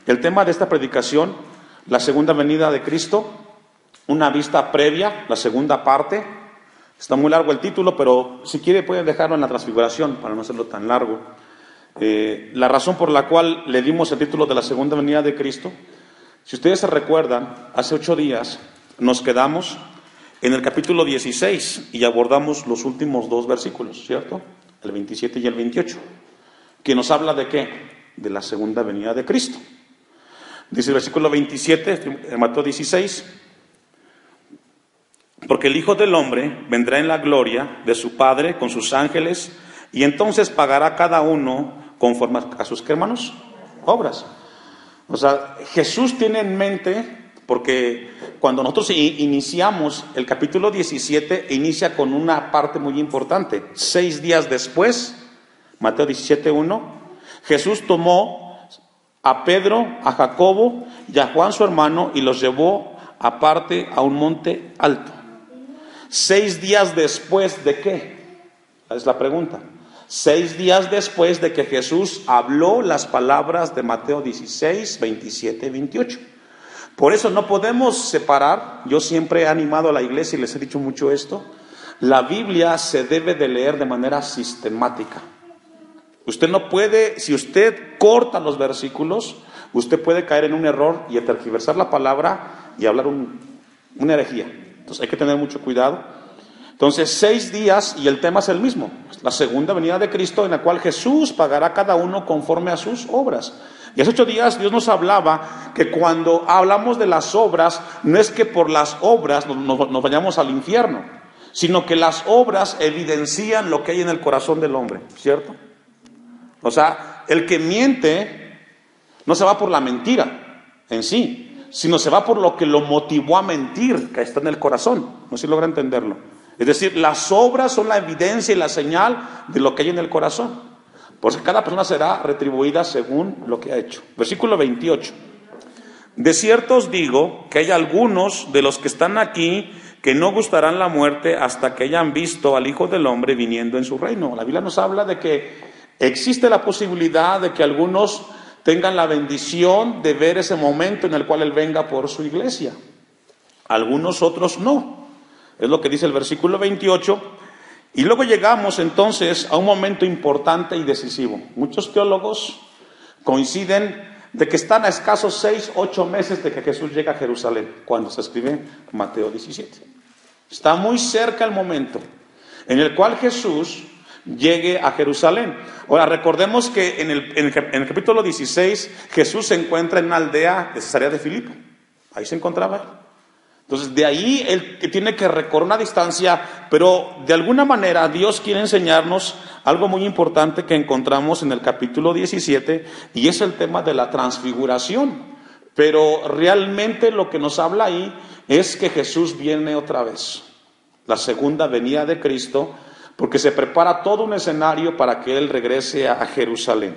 El tema de esta predicación, la segunda venida de Cristo, una vista previa, la segunda parte. Está muy largo el título, pero si quiere pueden dejarlo en la transfiguración para no hacerlo tan largo. La razón por la cual le dimos el título de la segunda venida de Cristo, si ustedes se recuerdan, hace 8 días nos quedamos en el capítulo 16 y abordamos los últimos 2 versículos, ¿cierto? El 27 y el 28, que nos habla de ¿qué? De la segunda venida de Cristo. Dice el versículo 27 de Mateo 16: porque el Hijo del Hombre vendrá en la gloria de su Padre con sus ángeles, y entonces pagará cada uno conforme a sus, ¿qué, hermanos? Obras. O sea, Jesús tiene en mente, porque cuando nosotros iniciamos el capítulo 17, inicia con una parte muy importante. 6 días después, Mateo 17:1, Jesús tomó a Pedro, a Jacobo y a Juan su hermano y los llevó aparte a un monte alto. 6 días después de ¿qué? Es la pregunta. 6 días después de que Jesús habló las palabras de Mateo 16, 27, 28. Por eso no podemos separar. Yo siempre he animado a la iglesia y les he dicho mucho esto. La Biblia se debe de leer de manera sistemática. Usted no puede, si usted corta los versículos, usted puede caer en un error y tergiversar la palabra y hablar una herejía. Entonces hay que tener mucho cuidado. Entonces 6 días y el tema es el mismo, la segunda venida de Cristo, en la cual Jesús pagará cada uno conforme a sus obras. Y hace 8 días Dios nos hablaba que cuando hablamos de las obras, no es que por las obras nos vayamos al infierno, sino que las obras evidencian lo que hay en el corazón del hombre, ¿cierto? O sea, el que miente no se va por la mentira en sí, sino se va por lo que lo motivó a mentir, que está en el corazón. No sé si logra entenderlo. Es decir, las obras son la evidencia y la señal de lo que hay en el corazón. Por eso cada persona será retribuida según lo que ha hecho. Versículo 28. De cierto os digo que hay algunos de los que están aquí que no gustarán la muerte hasta que hayan visto al Hijo del Hombre viniendo en su reino. La Biblia nos habla de que existe la posibilidad de que algunos tengan la bendición de ver ese momento en el cual Él venga por su iglesia. Algunos otros no. Es lo que dice el versículo 28. Y luego llegamos entonces a un momento importante y decisivo. Muchos teólogos coinciden de que están a escasos 6, 8 meses de que Jesús llega a Jerusalén, cuando se escribe Mateo 17. Está muy cerca el momento en el cual Jesús llegue a Jerusalén. Ahora recordemos que en el capítulo 16 Jesús se encuentra en una aldea de Cesarea de Filipo. Ahí se encontraba. Entonces de ahí él tiene que recorrer una distancia, pero de alguna manera Dios quiere enseñarnos algo muy importante que encontramos en el capítulo 17, y es el tema de la transfiguración. Pero realmente lo que nos habla ahí es que Jesús viene otra vez, la segunda venida de Cristo, porque se prepara todo un escenario para que Él regrese a Jerusalén.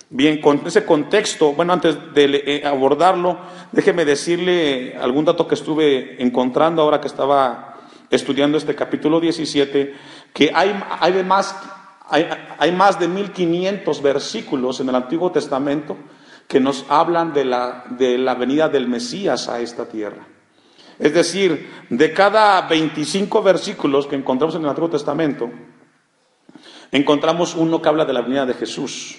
Bien, con ese contexto, bueno, antes de abordarlo, déjeme decirle algún dato que estuve encontrando ahora que estaba estudiando este capítulo 17, que hay más de 1500 versículos en el Antiguo Testamento que nos hablan de la venida del Mesías a esta tierra. Es decir, de cada 25 versículos que encontramos en el Antiguo Testamento, encontramos uno que habla de la venida de Jesús.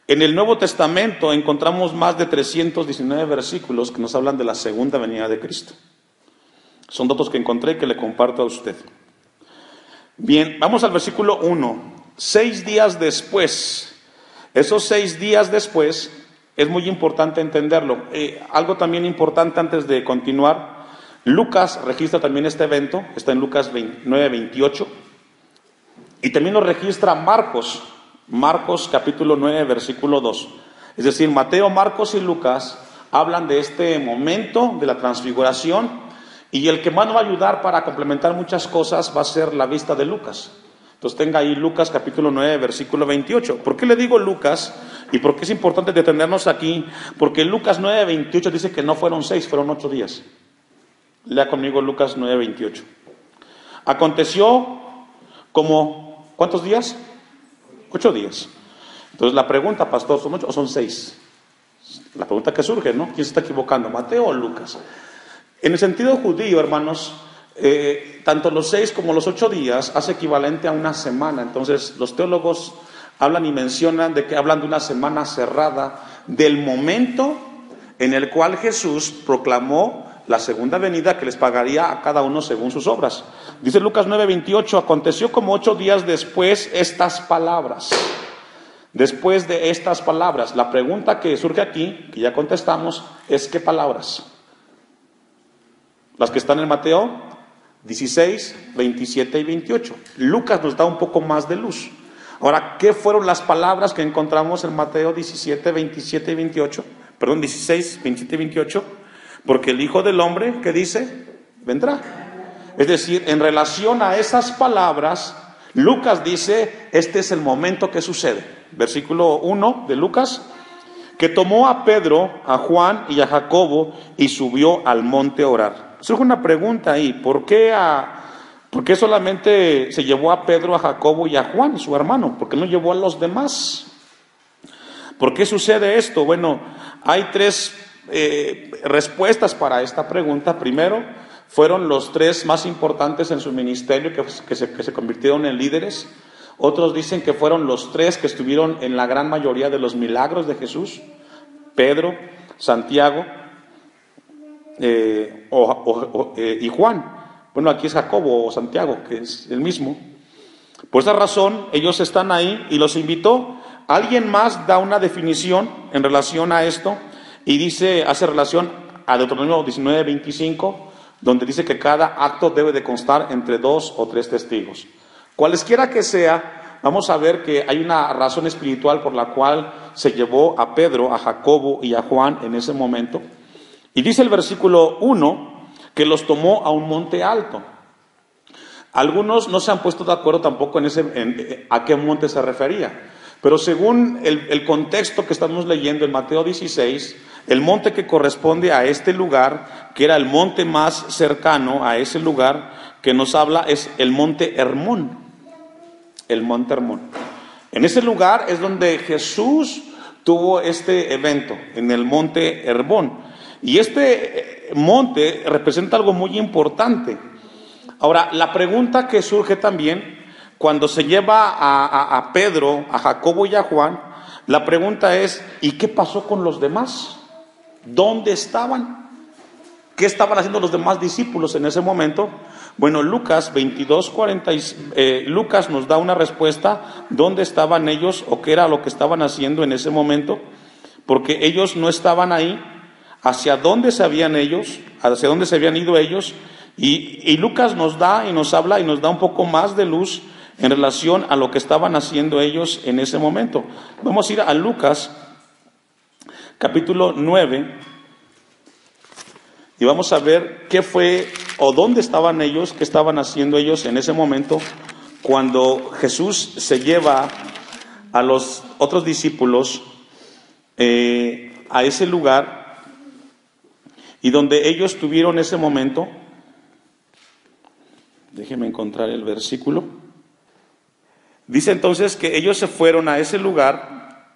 En el Nuevo Testamento encontramos más de 319 versículos que nos hablan de la segunda venida de Cristo. Son datos que encontré que le comparto a usted. Bien, vamos al versículo 1. 6 días después, esos 6 días después, es muy importante entenderlo. Algo también importante antes de continuar, Lucas registra también este evento, está en Lucas 9, 28, y también lo registra Marcos capítulo 9, versículo 2. Es decir, Mateo, Marcos y Lucas hablan de este momento de la transfiguración, y el que más nos va a ayudar para complementar muchas cosas va a ser la vista de Lucas. Entonces tenga ahí Lucas capítulo 9, versículo 28. ¿Por qué le digo Lucas? ¿Y por qué es importante detenernos aquí? Porque Lucas 9, 28 dice que no fueron 6, fueron 8 días. Lea conmigo Lucas 9, 28. Aconteció como, ¿cuántos días? 8 días. Entonces la pregunta, pastor, ¿son 8 o son 6? La pregunta que surge, ¿no? ¿Quién se está equivocando, Mateo o Lucas? En el sentido judío, hermanos, tanto los 6 como los 8 días hace equivalente a una semana. Entonces, los teólogos hablan y mencionan de que hablan de una semana cerrada, del momento en el cual Jesús proclamó la segunda venida, que les pagaría a cada uno según sus obras. Dice Lucas 9:28, aconteció como 8 días después estas palabras. Después de estas palabras, la pregunta que surge aquí, que ya contestamos, es ¿qué palabras? Las que están en Mateo 16, 27 y 28. Lucas nos da un poco más de luz. Ahora, ¿qué fueron las palabras que encontramos en Mateo 17, 27 y 28? Perdón, 16, 27 y 28. Porque el Hijo del Hombre, ¿qué dice? Vendrá. Es decir, en relación a esas palabras, Lucas dice, este es el momento que sucede. Versículo 1 de Lucas, que tomó a Pedro, a Juan y a Jacobo y subió al monte a orar. Surge una pregunta ahí, ¿por qué solamente se llevó a Pedro, a Jacobo y a Juan, su hermano? ¿Por qué no llevó a los demás? ¿Por qué sucede esto? Bueno, hay 3 respuestas para esta pregunta. Primero, fueron los 3 más importantes en su ministerio que se convirtieron en líderes. Otros dicen que fueron los 3 que estuvieron en la gran mayoría de los milagros de Jesús: Pedro, Santiago y Juan. Bueno, aquí es Jacobo o Santiago, que es el mismo. Por esa razón, ellos están ahí y los invitó. Alguien más da una definición en relación a esto y dice, hace relación a Deuteronomio 19:25, donde dice que cada acto debe de constar entre 2 o 3 testigos. Cualesquiera que sea, vamos a ver que hay una razón espiritual por la cual se llevó a Pedro, a Jacobo y a Juan en ese momento. Y dice el versículo 1 que los tomó a un monte alto. Algunos no se han puesto de acuerdo tampoco en a qué monte se refería. Pero según el contexto que estamos leyendo en Mateo 16, el monte que corresponde a este lugar, que era el monte más cercano a ese lugar que nos habla, es el monte Hermón. El monte Hermón. En ese lugar es donde Jesús tuvo este evento, en el monte Hermón. Y este monte representa algo muy importante. Ahora, la pregunta que surge también, cuando se lleva a Pedro, a Jacobo y a Juan, la pregunta es, ¿y qué pasó con los demás? ¿Dónde estaban? ¿Qué estaban haciendo los demás discípulos en ese momento? Bueno, Lucas 22:40, Lucas nos da una respuesta, ¿dónde estaban ellos o qué era lo que estaban haciendo en ese momento? Porque ellos no estaban ahí. ¿Hacia dónde se habían ellos? ¿Hacia dónde se habían ido ellos? Y Lucas nos da y nos habla y nos da un poco más de luz en relación a lo que estaban haciendo ellos en ese momento. Vamos a ir a Lucas, capítulo 9, y vamos a ver qué fue o dónde estaban ellos, qué estaban haciendo ellos en ese momento cuando Jesús se lleva a los otros discípulos a ese lugar y donde ellos tuvieron ese momento. Déjenme encontrar el versículo. Dice entonces que ellos se fueron a ese lugar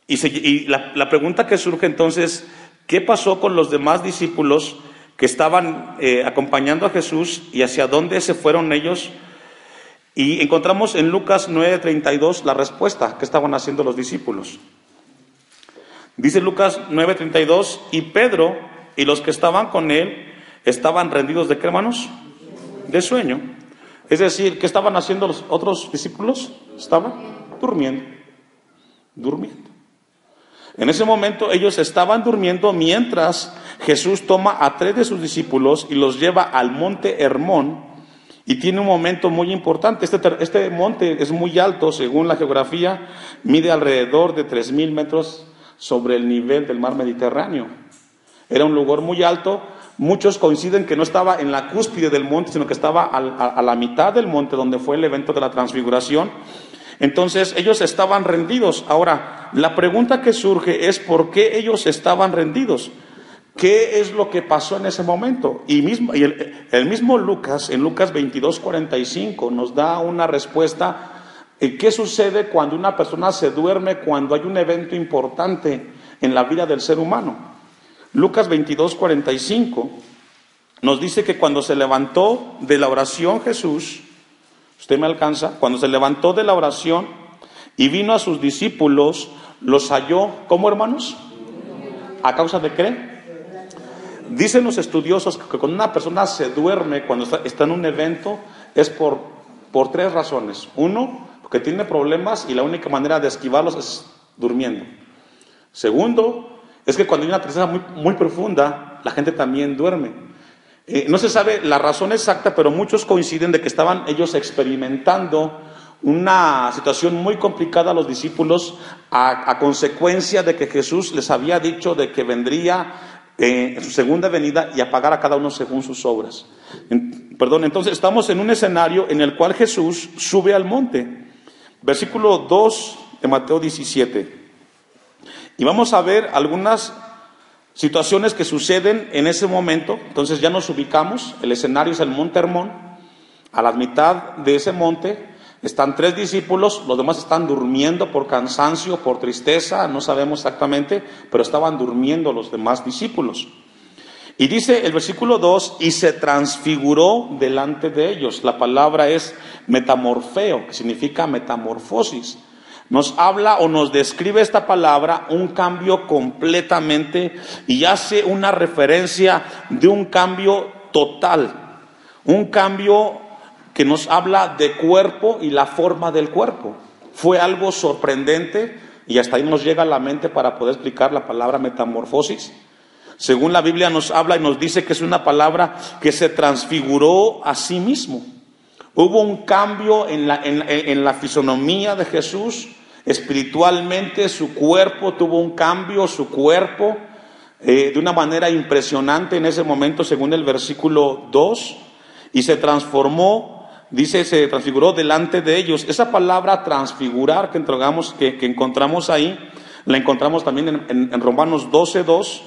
y la pregunta que surge entonces, ¿qué pasó con los demás discípulos que estaban acompañando a Jesús y hacia dónde se fueron ellos? Y encontramos en Lucas 9:32 la respuesta que estaban haciendo los discípulos. Dice Lucas 9:32, y Pedro y los que estaban con él estaban rendidos ¿de qué, hermanos? De sueño. Es decir, ¿qué estaban haciendo los otros discípulos? Estaban durmiendo. En ese momento ellos estaban durmiendo mientras Jesús toma a 3 de sus discípulos y los lleva al monte Hermón, y tiene un momento muy importante. Este monte es muy alto, según la geografía, mide alrededor de 3,000 metros sobre el nivel del mar Mediterráneo. Era un lugar muy alto. Muchos coinciden que no estaba en la cúspide del monte, sino que estaba a la mitad del monte, donde fue el evento de la transfiguración. Entonces ellos estaban rendidos. Ahora, la pregunta que surge es ¿por qué ellos estaban rendidos? ¿Qué es lo que pasó en ese momento? Y el mismo Lucas, en Lucas 22:45, nos da una respuesta. ¿Qué sucede cuando una persona se duerme, cuando hay un evento importante en la vida del ser humano. Lucas 22:45 nos dice que cuando se levantó de la oración Jesús, usted me alcanza, cuando se levantó de la oración y vino a sus discípulos, los halló, ¿cómo, hermanos? ¿A causa de qué? Dicen los estudiosos que cuando una persona se duerme, cuando está en un evento, es por tres razones. Uno, porque tiene problemas y la única manera de esquivarlos es durmiendo. Segundo, es que cuando hay una tristeza muy profunda, la gente también duerme. No se sabe la razón exacta, pero muchos coinciden de que estaban ellos experimentando una situación muy complicada a los discípulos a consecuencia de que Jesús les había dicho de que vendría en su segunda venida y a pagar a cada uno según sus obras. Entonces estamos en un escenario en el cual Jesús sube al monte. Versículo 2 de Mateo 17. Y vamos a ver algunas situaciones que suceden en ese momento. Entonces ya nos ubicamos, el escenario es el monte Hermón. A la mitad de ese monte están 3 discípulos, los demás están durmiendo por cansancio, por tristeza, no sabemos exactamente, pero estaban durmiendo los demás discípulos. Y dice el versículo 2, y se transfiguró delante de ellos. La palabra es metamorfeo, que significa metamorfosis. Nos habla o nos describe esta palabra un cambio completamente y hace una referencia de un cambio total, un cambio que nos habla de cuerpo y la forma del cuerpo. Fue algo sorprendente y hasta ahí nos llega a la mente para poder explicar la palabra metamorfosis. Según la Biblia nos habla y nos dice que es una palabra que se transfiguró a sí mismo. Hubo un cambio en la fisonomía de Jesús, espiritualmente su cuerpo tuvo un cambio, su cuerpo de una manera impresionante en ese momento, según el versículo 2, y se transformó, dice, se transfiguró delante de ellos. Esa palabra transfigurar que encontramos ahí, la encontramos también en Romanos 12:2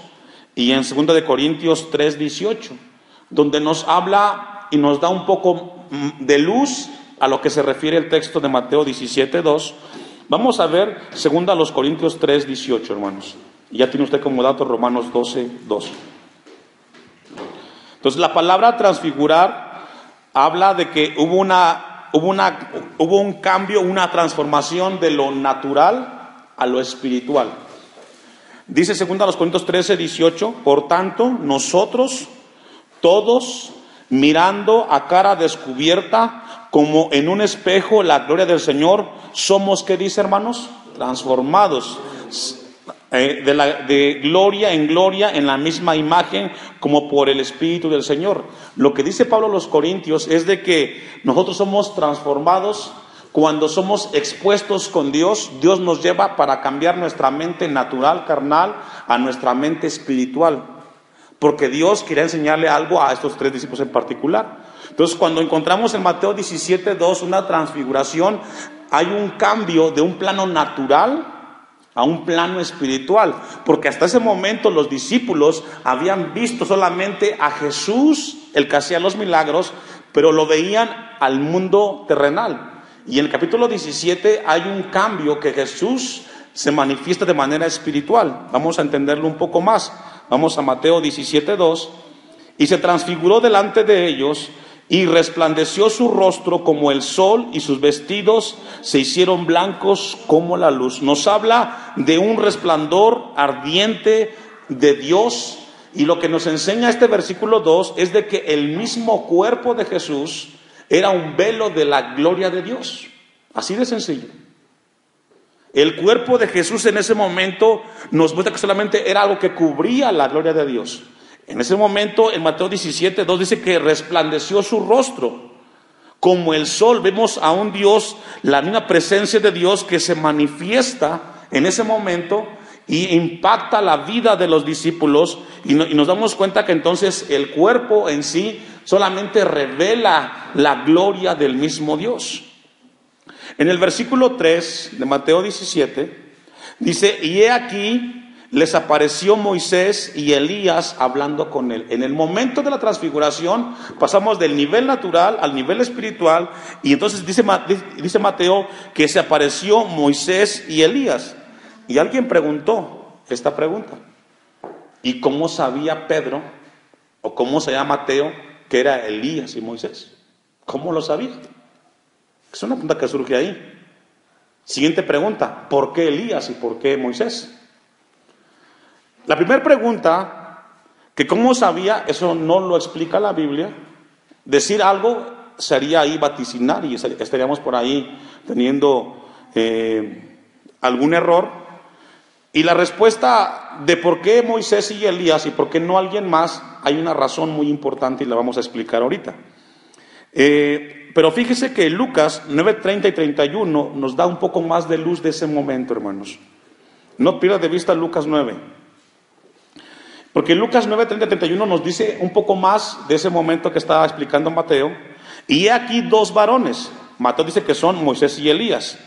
y en 2 de Corintios 3:18, donde nos habla y nos da un poco de luz a lo que se refiere el texto de Mateo 17:2. Vamos a ver 2 Corintios 3:18, hermanos. Y ya tiene usted como dato Romanos 12:2. Entonces la palabra transfigurar habla de que hubo un cambio, una transformación de lo natural a lo espiritual. Dice 2 Corintios 13:18, por tanto, nosotros todos, mirando a cara descubierta, como en un espejo, la gloria del Señor, somos, ¿qué dice, hermanos? Transformados de gloria en gloria en la misma imagen como por el Espíritu del Señor. Lo que dice Pablo a los Corintios es de que nosotros somos transformados cuando somos expuestos con Dios. Dios nos lleva para cambiar nuestra mente natural, carnal, a nuestra mente espiritual, porque Dios quería enseñarle algo a estos 3 discípulos en particular. Entonces, cuando encontramos en Mateo 17:2 una transfiguración, hay un cambio de un plano natural a un plano espiritual, porque hasta ese momento los discípulos habían visto solamente a Jesús, el que hacía los milagros, pero lo veían al mundo terrenal. Y en el capítulo 17 hay un cambio que Jesús se manifiesta de manera espiritual. Vamos a entenderlo un poco más. Vamos a Mateo 17:2. Y se transfiguró delante de ellos, y resplandeció su rostro como el sol, y sus vestidos se hicieron blancos como la luz. Nos habla de un resplandor ardiente de Dios, y lo que nos enseña este versículo 2 es de que el mismo cuerpo de Jesús era un velo de la gloria de Dios. Así de sencillo. El cuerpo de Jesús en ese momento nos muestra que solamente era algo que cubría la gloria de Dios. En ese momento, en Mateo 17:2 dice que resplandeció su rostro como el sol. Vemos a un Dios, la misma presencia de Dios que se manifiesta en ese momento y impacta la vida de los discípulos, y nos damos cuenta que entonces el cuerpo en sí solamente revela la gloria del mismo Dios. En el versículo 3 de Mateo 17 dice, y he aquí les apareció Moisés y Elías hablando con él. En el momento de la transfiguración pasamos del nivel natural al nivel espiritual, y entonces dice Mateo que se apareció Moisés y Elías. Y alguien preguntó, esta pregunta. ¿Y cómo sabía Pedro, o cómo sabía Mateo, que era Elías y Moisés? ¿Cómo lo sabía? Es una pregunta que surge ahí. Siguiente pregunta, ¿por qué Elías y por qué Moisés? La primera pregunta, que cómo sabía, eso no lo explica la Biblia. Decir algo sería ahí vaticinar y estaríamos por ahí teniendo algún error. Y la respuesta de por qué Moisés y Elías y por qué no alguien más, hay una razón muy importante y la vamos a explicar ahorita. Pero fíjese que Lucas 9:30 y 31 nos da un poco más de luz de ese momento, hermanos. No pierda de vista Lucas 9. Porque Lucas 9:30 y 31 nos dice un poco más de ese momento que estaba explicando Mateo. Y aquí dos varones. Mateo dice que son Moisés y Elías,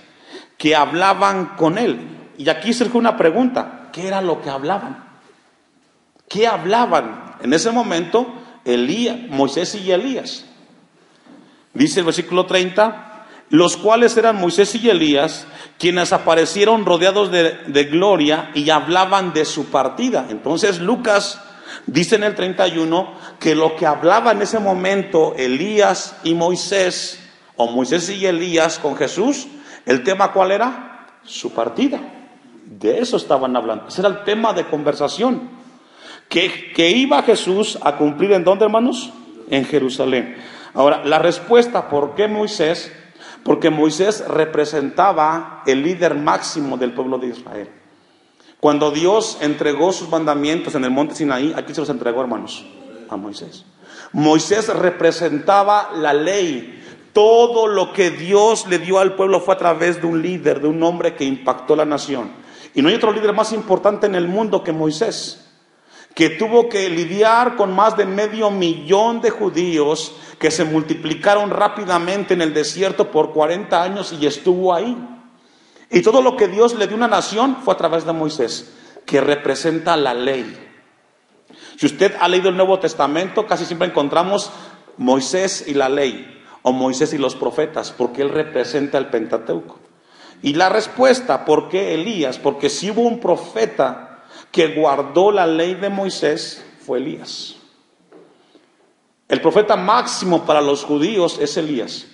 que hablaban con él. Y aquí surge una pregunta. ¿Qué era lo que hablaban? ¿Qué hablaban en ese momento Moisés y Elías? Dice el versículo 30, los cuales eran Moisés y Elías, quienes aparecieron rodeados de gloria y hablaban de su partida. Entonces Lucas dice en el 31 que lo que hablaba en ese momento Elías y Moisés, o Moisés y Elías con Jesús, el tema ¿cuál era? Su partida. De eso estaban hablando. Ese era el tema de conversación. Que iba Jesús a cumplir ¿en dónde, hermanos? En Jerusalén. Ahora, la respuesta, ¿por qué Moisés? Porque Moisés representaba el líder máximo del pueblo de Israel. Cuando Dios entregó sus mandamientos en el monte Sinaí, aquí se los entregó, hermanos, a Moisés. Moisés representaba la ley. Todo lo que Dios le dio al pueblo fue a través de un líder, de un hombre que impactó la nación. Y no hay otro líder más importante en el mundo que Moisés, que tuvo que lidiar con más de 500,000 de judíos que se multiplicaron rápidamente en el desierto por 40 años y estuvo ahí. Y todo lo que Dios le dio a una nación fue a través de Moisés, que representa la ley. Si usted ha leído el Nuevo Testamento, casi siempre encontramos Moisés y la ley, o Moisés y los profetas, porque él representa el Pentateuco. Y la respuesta, ¿por qué Elías? Porque si hubo un profeta que guardó la ley de Moisés, fue Elías. El profeta máximo para los judíos es Elías.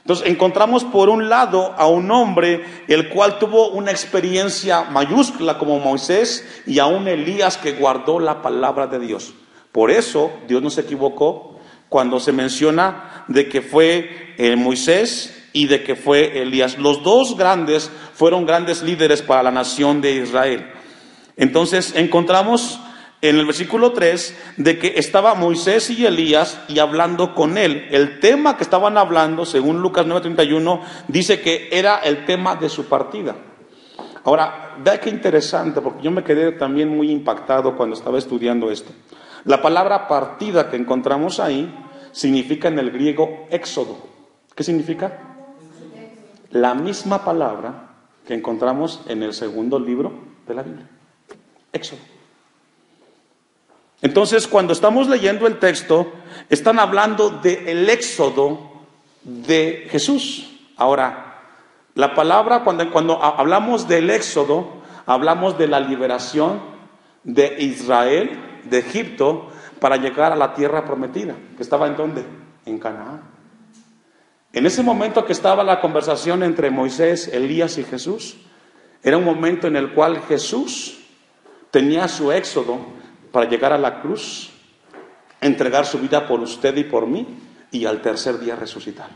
Entonces encontramos por un lado a un hombre el cual tuvo una experiencia mayúscula como Moisés, y a un Elías que guardó la palabra de Dios. Por eso Dios no se equivocó cuando se menciona de que fue Moisés y de que fue Elías. Los dos grandes fueron grandes líderes para la nación de Israel. Entonces encontramos en el versículo 3 de que estaba Moisés y Elías y hablando con él. El tema que estaban hablando, según Lucas 9:31, dice que era el tema de su partida. Ahora, vea qué interesante, porque yo me quedé también muy impactado cuando estaba estudiando esto. La palabra partida que encontramos ahí significa en el griego éxodo. ¿Qué significa? La misma palabra que encontramos en el segundo libro de la Biblia. Éxodo. Entonces, cuando estamos leyendo el texto, están hablando del éxodo de Jesús. Ahora, la palabra, cuando hablamos del éxodo, hablamos de la liberación de Israel, de Egipto, para llegar a la tierra prometida, que estaba ¿en dónde? En Canaán. En ese momento que estaba la conversación entre Moisés, Elías y Jesús, era un momento en el cual Jesús tenía su éxodo para llegar a la cruz, entregar su vida por usted y por mí, y al tercer día resucitar.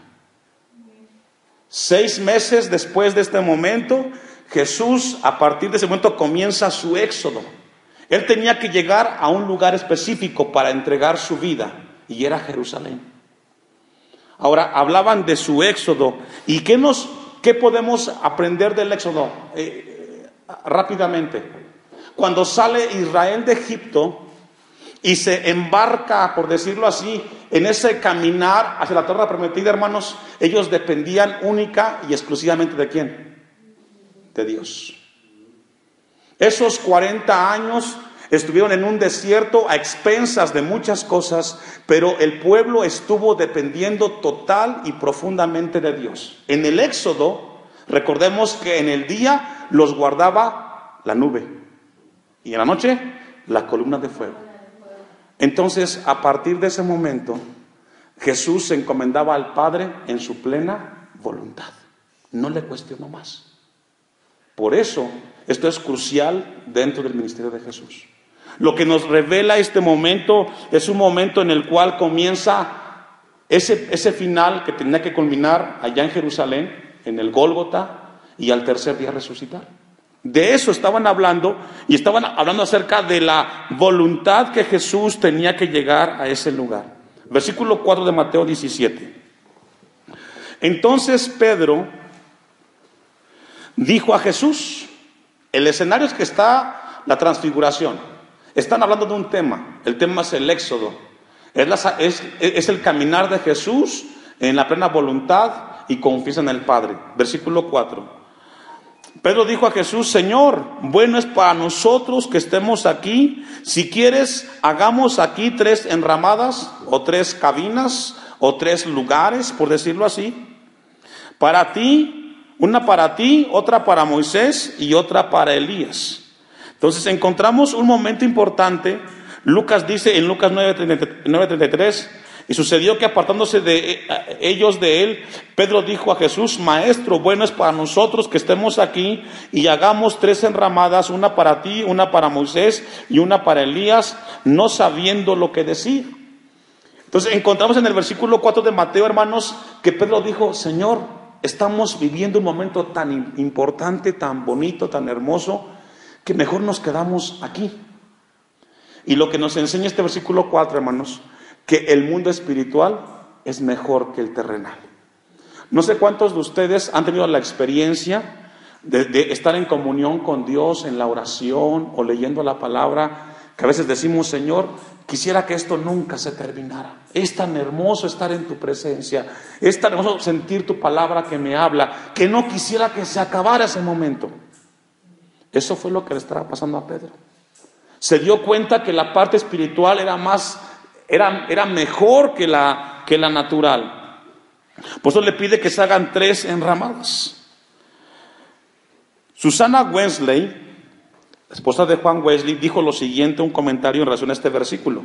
6 meses después de este momento, Jesús, a partir de ese momento, comienza su éxodo. Él tenía que llegar a un lugar específico para entregar su vida, y era Jerusalén. Ahora, hablaban de su éxodo. ¿Y qué podemos aprender del éxodo? Rápidamente. Cuando sale Israel de Egipto y se embarca, por decirlo así, en ese caminar hacia la tierra prometida, hermanos, ellos dependían única y exclusivamente ¿de quién? De Dios. Esos 40 años estuvieron en un desierto a expensas de muchas cosas, pero el pueblo estuvo dependiendo total y profundamente de Dios. En el Éxodo, recordemos que en el día los guardaba la nube. y en la noche la columna de fuego. Entonces, a partir de ese momento, Jesús se encomendaba al Padre en su plena voluntad. No le cuestionó más. Por eso, esto es crucial dentro del ministerio de Jesús. Lo que nos revela este momento es un momento en el cual comienza ese final que tenía que culminar allá en Jerusalén, en el Gólgota, y al tercer día resucitar. De eso estaban hablando, y estaban hablando acerca de la voluntad que Jesús tenía que llegar a ese lugar. Versículo 4 de Mateo 17. Entonces Pedro dijo a Jesús, el escenario es que está la transfiguración. Están hablando de un tema, el tema es el éxodo, es el caminar de Jesús en la plena voluntad y confianza en el Padre. Versículo 4. Pedro dijo a Jesús, Señor, bueno es para nosotros que estemos aquí. Si quieres, hagamos aquí 3 enramadas o 3 cabinas o 3 lugares, por decirlo así. Para ti, una para ti, otra para Moisés y otra para Elías. Entonces encontramos un momento importante. Lucas dice en Lucas 9:33, y sucedió que apartándose de ellos de él, Pedro dijo a Jesús, Maestro, bueno es para nosotros que estemos aquí y hagamos 3 enramadas, una para ti, una para Moisés y una para Elías, no sabiendo lo que decir. Entonces encontramos en el versículo 4 de Mateo, hermanos, que Pedro dijo, Señor, estamos viviendo un momento tan importante, tan bonito, tan hermoso, que mejor nos quedamos aquí. Y lo que nos enseña este versículo 4, hermanos, que el mundo espiritual es mejor que el terrenal. No sé cuántos de ustedes han tenido la experiencia de estar en comunión con Dios, en la oración o leyendo la palabra, que a veces decimos, Señor, quisiera que esto nunca se terminara. Es tan hermoso estar en tu presencia, es tan hermoso sentir tu palabra que me habla, que no quisiera que se acabara ese momento. Eso fue lo que le estaba pasando a Pedro. Se dio cuenta que la parte espiritual era mejor que la natural. Por eso le pide que se hagan 3 enramadas. Susana Wesley, esposa de Juan Wesley, dijo lo siguiente, un comentario en relación a este versículo.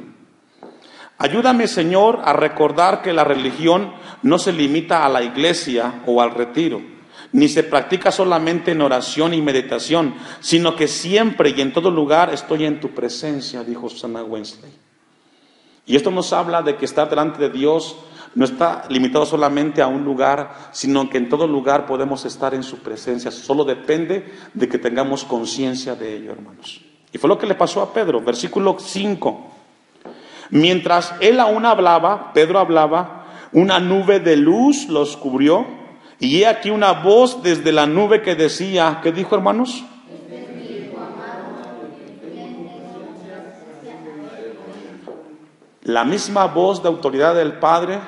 Ayúdame, Señor, a recordar que la religión no se limita a la iglesia o al retiro, ni se practica solamente en oración y meditación, sino que siempre y en todo lugar estoy en tu presencia, dijo Susana Wesley. Y esto nos habla de que estar delante de Dios no está limitado solamente a un lugar, sino que en todo lugar podemos estar en su presencia. Solo depende de que tengamos conciencia de ello, hermanos. Y fue lo que le pasó a Pedro, versículo 5. Mientras él aún hablaba, Pedro hablaba, una nube de luz los cubrió. Y he aquí una voz desde la nube que decía, ¿qué dijo, hermanos? La misma voz de autoridad del Padre,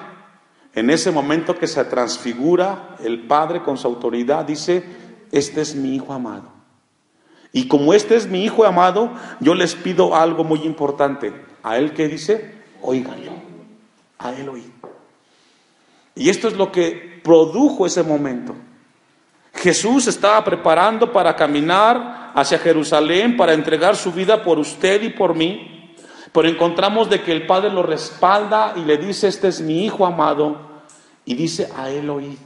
en ese momento que se transfigura el Padre con su autoridad, dice, este es mi Hijo amado. Y como este es mi Hijo amado, yo les pido algo muy importante. A Él, ¿qué dice? Óiganlo. A Él oíd. Y esto es lo que produjo ese momento. Jesús estaba preparando para caminar hacia Jerusalén, para entregar su vida por usted y por mí. Pero encontramos de que el Padre lo respalda y le dice, este es mi Hijo amado. Y dice, a Él oíd.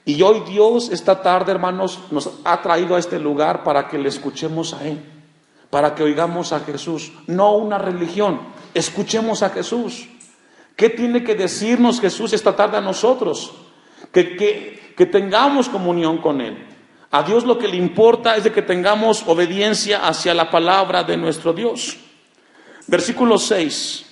Y hoy Dios esta tarde, hermanos, nos ha traído a este lugar para que le escuchemos a Él. Para que oigamos a Jesús. No una religión, escuchemos a Jesús. ¿Qué tiene que decirnos Jesús esta tarde a nosotros? Que tengamos comunión con Él. A Dios lo que le importa es de que tengamos obediencia hacia la palabra de nuestro Dios. Versículo 6.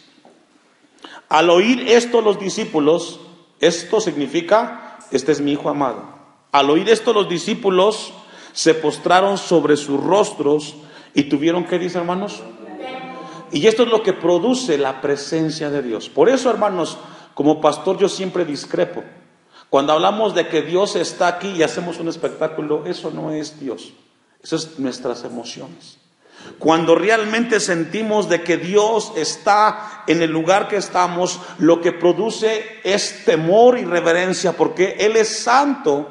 Al oír esto los discípulos, esto significa, este es mi Hijo amado. Al oír esto los discípulos se postraron sobre sus rostros y tuvieron, ¿qué dice, hermanos? Y esto es lo que produce la presencia de Dios. Por eso, hermanos, como pastor yo siempre discrepo. Cuando hablamos de que Dios está aquí y hacemos un espectáculo, eso no es Dios. Eso es nuestras emociones. Cuando realmente sentimos de que Dios está en el lugar que estamos, lo que produce es temor y reverencia, porque Él es santo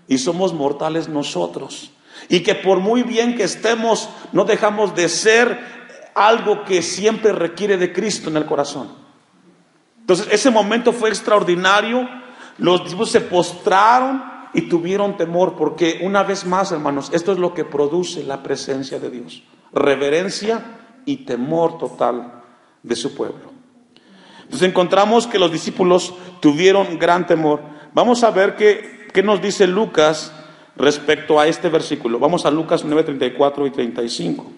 y somos mortales nosotros. Y que por muy bien que estemos, no dejamos de ser algo que siempre requiere de Cristo en el corazón. Entonces ese momento fue extraordinario. Los discípulos se postraron y tuvieron temor, porque una vez más, hermanos, esto es lo que produce la presencia de Dios: reverencia y temor total de su pueblo. Entonces encontramos que los discípulos tuvieron gran temor. Vamos a ver qué nos dice Lucas respecto a este versículo. Vamos a Lucas 9, 34 y 35.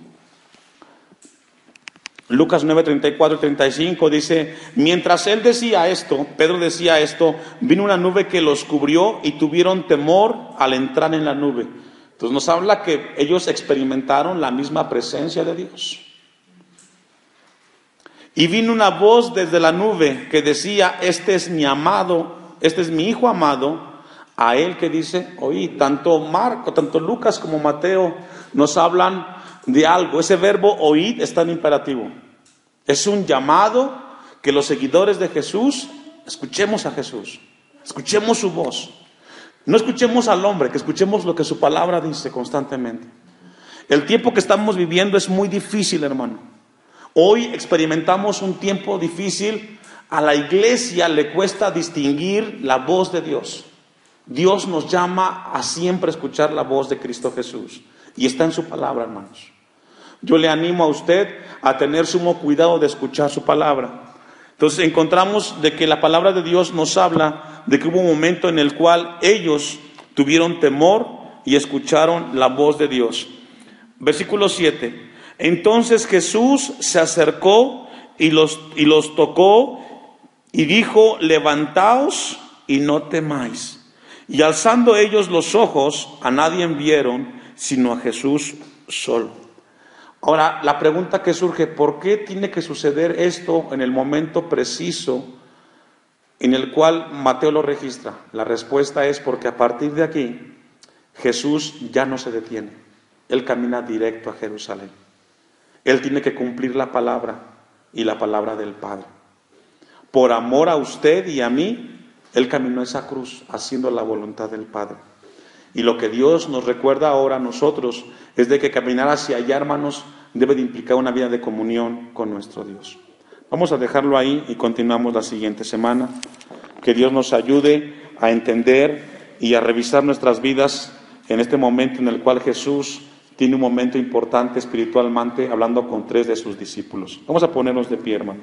Lucas 9, 34 y 35 dice: mientras él decía esto, Pedro decía esto, vino una nube que los cubrió y tuvieron temor al entrar en la nube. Entonces nos habla que ellos experimentaron la misma presencia de Dios. Y vino una voz desde la nube que decía: este es mi amado, este es mi hijo amado, a él que dice oí. Tanto Lucas como Mateo nos hablan de algo. Ese verbo oíd está en imperativo. Es un llamado que los seguidores de Jesús escuchemos a Jesús, escuchemos su voz. No escuchemos al hombre, que escuchemos lo que su palabra dice constantemente. El tiempo que estamos viviendo es muy difícil, hermano. Hoy experimentamos un tiempo difícil. A la iglesia le cuesta distinguir la voz de Dios. Dios nos llama a siempre escuchar la voz de Cristo Jesús. Y está en su palabra, hermanos. Yo le animo a usted a tener sumo cuidado de escuchar su palabra. Entonces encontramos de que la palabra de Dios nos habla de que hubo un momento en el cual ellos tuvieron temor y escucharon la voz de Dios. Versículo 7. Entonces Jesús se acercó y los tocó y dijo: levantaos y no temáis. Y alzando ellos los ojos, a nadie vieron sino a Jesús solo. Ahora, la pregunta que surge: ¿por qué tiene que suceder esto en el momento preciso en el cual Mateo lo registra? La respuesta es porque a partir de aquí Jesús ya no se detiene. Él camina directo a Jerusalén. Él tiene que cumplir la palabra y la palabra del Padre. Por amor a usted y a mí, Él caminó esa cruz haciendo la voluntad del Padre. Y lo que Dios nos recuerda ahora a nosotros es de que caminar hacia allá, hermanos, debe de implicar una vida de comunión con nuestro Dios. Vamos a dejarlo ahí y continuamos la siguiente semana. Que Dios nos ayude a entender y a revisar nuestras vidas en este momento en el cual Jesús tiene un momento importante espiritualmente, hablando con 3 de sus discípulos. Vamos a ponernos de pie, hermano.